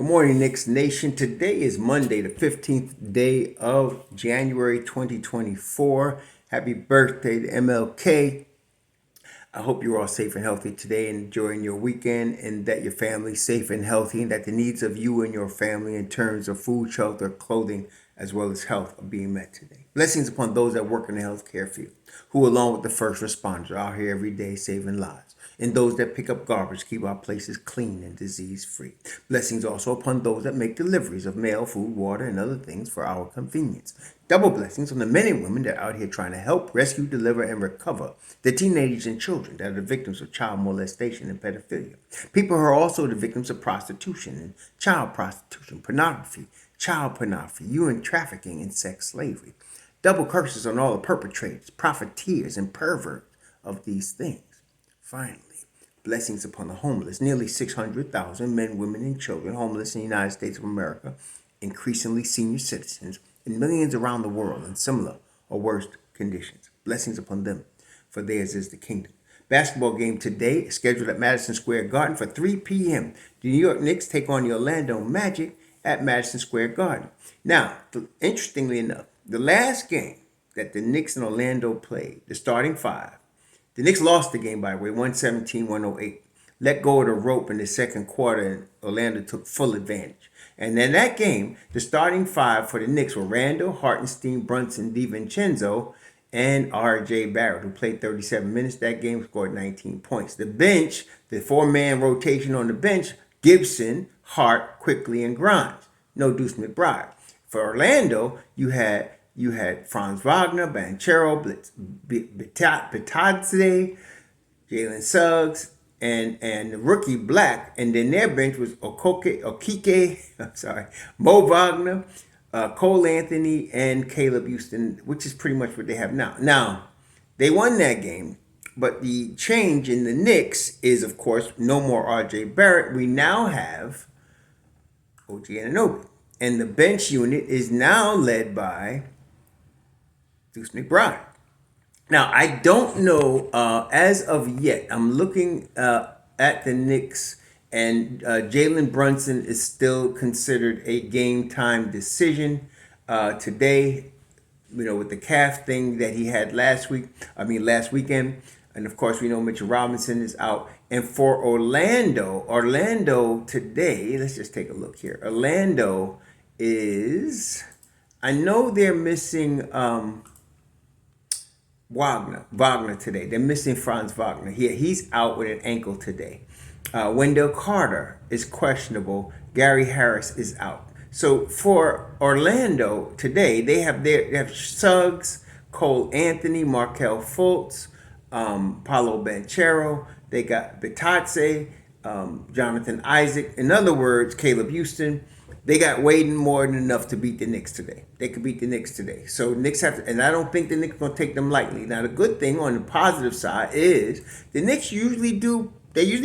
Good morning, Knicks Nation. Today is Monday, the 15th day of January 2024. Happy birthday to MLK. I hope you're all safe and healthy today, enjoying your weekend, and that your family's safe and healthy, and that the needs of you and your family in terms of food, shelter, clothing, as well as health are being met today. Blessings upon those that work in the healthcare field, who along with the first responders are out here every day saving lives, and those that pick up garbage, keep our places clean and disease-free. Blessings also upon those that make deliveries of mail, food, water, and other things for our convenience. Double blessings on the men and women that are out here trying to help, rescue, deliver, and recover the teenagers and children that are the victims of child molestation and pedophilia. People who are also the victims of prostitution and child prostitution, pornography, child pornography, human trafficking, and sex slavery. Double curses on all the perpetrators, profiteers, and perverts of these things. Finally, blessings upon the homeless. Nearly 600,000 men, women, and children homeless in the United States of America, increasingly senior citizens, and millions around the world in similar or worse conditions. Blessings upon them, for theirs is the kingdom. Basketball game today is scheduled at Madison Square Garden for 3 p.m. The New York Knicks take on the Orlando Magic at Madison Square Garden. Now, interestingly enough, the last game that the Knicks and Orlando played, the starting five, the Knicks lost the game, by the way, 117-108. Let go of the rope in the second quarter, and Orlando took full advantage. And in that game, the starting five for the Knicks were Randall, Hartenstein, Brunson, DiVincenzo, and R.J. Barrett, who played 37 minutes. That game scored 19 points. The bench, the four-man rotation on the bench, Gibson, Hart, Quickly, and Grimes. No Deuce McBride. For Orlando, you had Franz Wagner, Banchero, Bitadze, Jalen Suggs, and the rookie Black, and then their bench was Mo Wagner, Cole Anthony, and Caleb Houston, which is pretty much what they have now. Now, they won that game, but the change in the Knicks is, of course, no more R.J. Barrett. We now have OG Anunoby, and the bench unit is now led by Deuce McBride. Now, I don't know, as of yet, I'm looking at the Knicks, and Jalen Brunson is still considered a game-time decision today, with the calf thing that he had last weekend. And, of course, we know Mitchell Robinson is out. And for Orlando today, let's just take a look here. Orlando is, I know they're missing Wagner today. They're missing Franz Wagner. He's out with an ankle today. Wendell Carter is questionable. Gary Harris is out. So for Orlando today, they have Suggs, Cole Anthony, Markelle Fultz, Paolo Banchero. They got Bitadze, Jonathan Isaac. In other words, Caleb Houston. They got way more than enough to beat the Knicks today. They could beat the Knicks today. So Knicks have to, and I don't think the Knicks are going to take them lightly. Now, the good thing on the positive side is the Knicks usually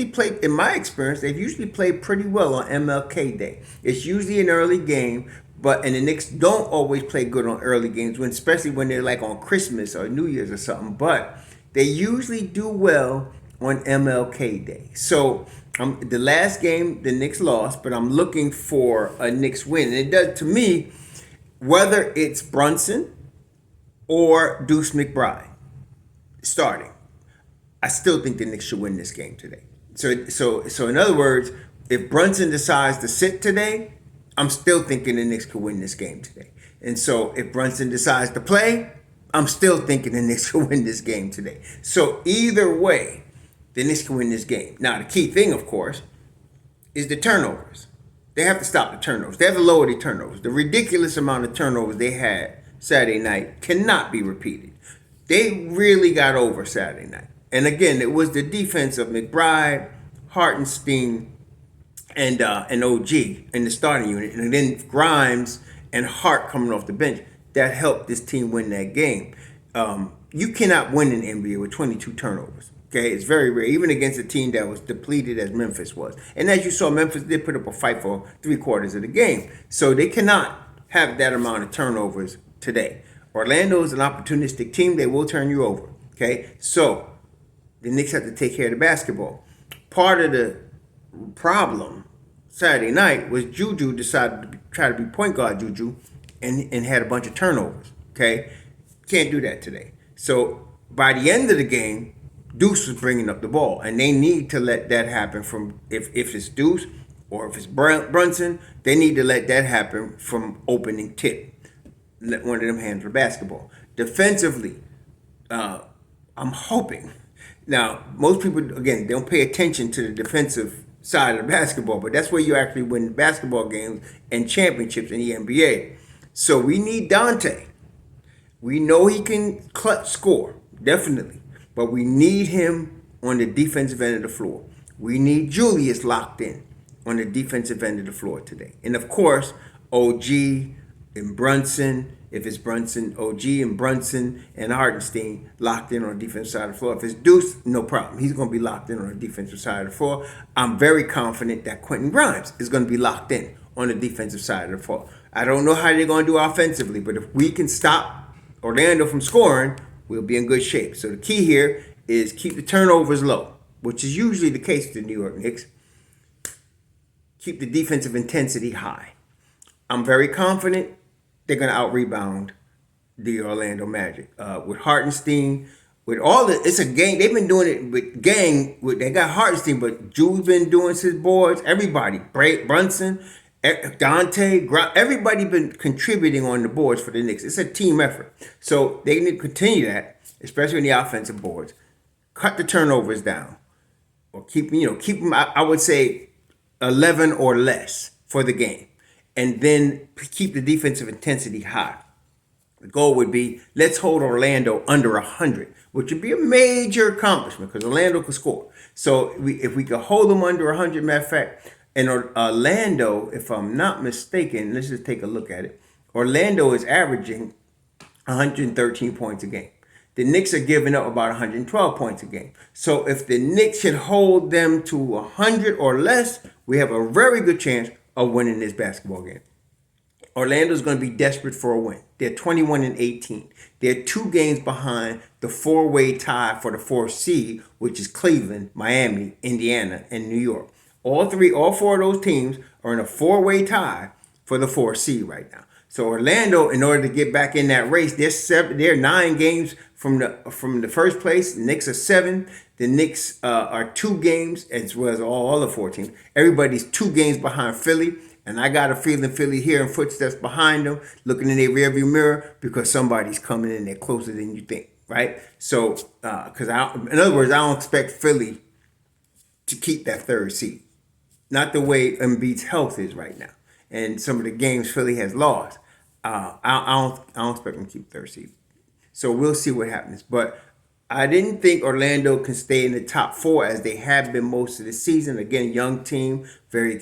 play, in my experience, they've usually played pretty well on MLK Day. It's usually an early game, and the Knicks don't always play good on early games, especially when they're like on Christmas or New Year's or something. But they usually do well on MLK Day. So the last game, the Knicks lost, but I'm looking for a Knicks win. And it does, to me, whether it's Brunson or Deuce McBride starting, I still think the Knicks should win this game today. So in other words, if Brunson decides to sit today, I'm still thinking the Knicks could win this game today. And so if Brunson decides to play, I'm still thinking the Knicks could win this game today. So either way, the Knicks can win this game. Now, the key thing, of course, is the turnovers. They have to stop the turnovers. They have to lower the turnovers. The ridiculous amount of turnovers they had Saturday night cannot be repeated. They really got over Saturday night. And again, it was the defense of McBride, Hartenstein, and OG in the starting unit. And then Grimes and Hart coming off the bench. That helped this team win that game. You cannot win in the NBA with 22 turnovers. Okay, it's very rare, even against a team that was depleted as Memphis was. And as you saw, Memphis did put up a fight for 3/4 of the game. So they cannot have that amount of turnovers today. Orlando is an opportunistic team. They will turn you over. Okay, so the Knicks have to take care of the basketball. Part of the problem Saturday night was Juju decided to try to be point guard Juju and had a bunch of turnovers. Okay, can't do that today. So by the end of the game, Deuce was bringing up the ball, and they need to let that happen from if it's Deuce or if it's Brunson, they need to let that happen from opening tip. Let one of them handle basketball. Defensively, I'm hoping. Now, most people again don't pay attention to the defensive side of basketball, but that's where you actually win basketball games and championships in the NBA. So we need Dante. We know he can clutch score, definitely, but we need him on the defensive end of the floor. We need Julius locked in on the defensive end of the floor today. And of course, OG and Brunson, if it's Brunson, OG and Brunson and Hartenstein locked in on the defensive side of the floor. If it's Deuce, no problem. He's going to be locked in on the defensive side of the floor. I'm very confident that Quentin Grimes is going to be locked in on the defensive side of the floor. I don't know how they're going to do offensively, but if we can stop Orlando from scoring, we'll be in good shape. So the key here is keep the turnovers low, which is usually the case with the New York Knicks. Keep the defensive intensity high. I'm very confident they're going to out-rebound the Orlando Magic. With Hartenstein, with all the, it's a gang. They've been doing it with gang. They got Hartenstein, but Drew's been doing his boards. Everybody, Brunson, Dante, everybody been contributing on the boards for the Knicks. It's a team effort. So they need to continue that, especially in the offensive boards. Cut the turnovers down. Or keep them, I would say, 11 or less for the game. And then keep the defensive intensity high. The goal would be, let's hold Orlando under 100, which would be a major accomplishment because Orlando can score. So if we could hold them under 100, matter of fact, and Orlando, if I'm not mistaken, let's just take a look at it. Orlando is averaging 113 points a game. The Knicks are giving up about 112 points a game. So if the Knicks can hold them to 100 or less, we have a very good chance of winning this basketball game. Orlando's going to be desperate for a win. They're 21-18. They're 2 games behind the 4-way tie for the 4th seed, which is Cleveland, Miami, Indiana, and New York. All 4 of those teams are in a 4-way tie for the 4th seed right now. So Orlando, in order to get back in that race, they're 9 games from the first place. The Knicks are 7. The Knicks are 2 games, as well as all the 4 teams. Everybody's 2 games behind Philly. And I got a feeling Philly hearing footsteps behind them, looking in their rearview mirror, because somebody's coming in there closer than you think, right? So, because in other words, I don't expect Philly to keep that 3rd seed. Not the way Embiid's health is right now, and some of the games Philly has lost. I don't expect them to keep 3rd seed. So we'll see what happens. But I didn't think Orlando can stay in the top 4 as they have been most of the season. Again, young team, very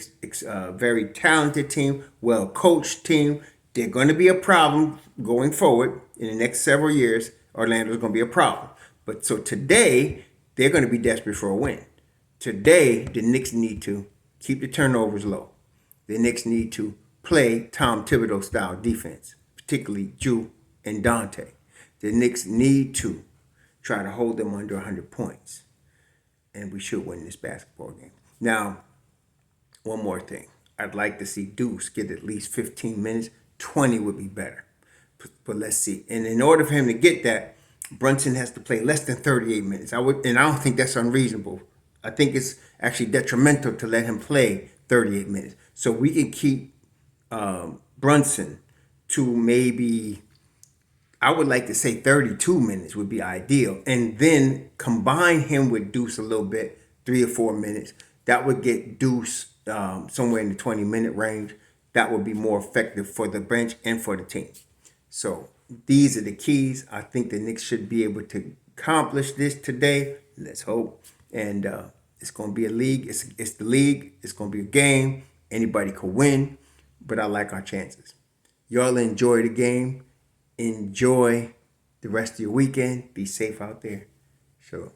talented team, well-coached team. They're going to be a problem going forward in the next several years. Orlando's going to be a problem. But so today, they're going to be desperate for a win. Today, the Knicks need to keep the turnovers low. The Knicks need to play Tom Thibodeau-style defense, particularly Drew and Dante. The Knicks need to try to hold them under 100 points. And we should win this basketball game. Now, one more thing. I'd like to see Deuce get at least 15 minutes. 20 would be better. But let's see. And in order for him to get that, Brunson has to play less than 38 minutes. I don't think that's unreasonable. I think it's actually detrimental to let him play 38 minutes. So we can keep Brunson to maybe, I would like to say 32 minutes would be ideal. And then combine him with Deuce a little bit, 3 or 4 minutes. That would get Deuce somewhere in the 20-minute range. That would be more effective for the bench and for the team. So these are the keys. I think the Knicks should be able to accomplish this today. Let's hope. And it's going to be a league. It's the league. It's going to be a game. Anybody could win. But I like our chances. Y'all enjoy the game. Enjoy the rest of your weekend. Be safe out there. Sure.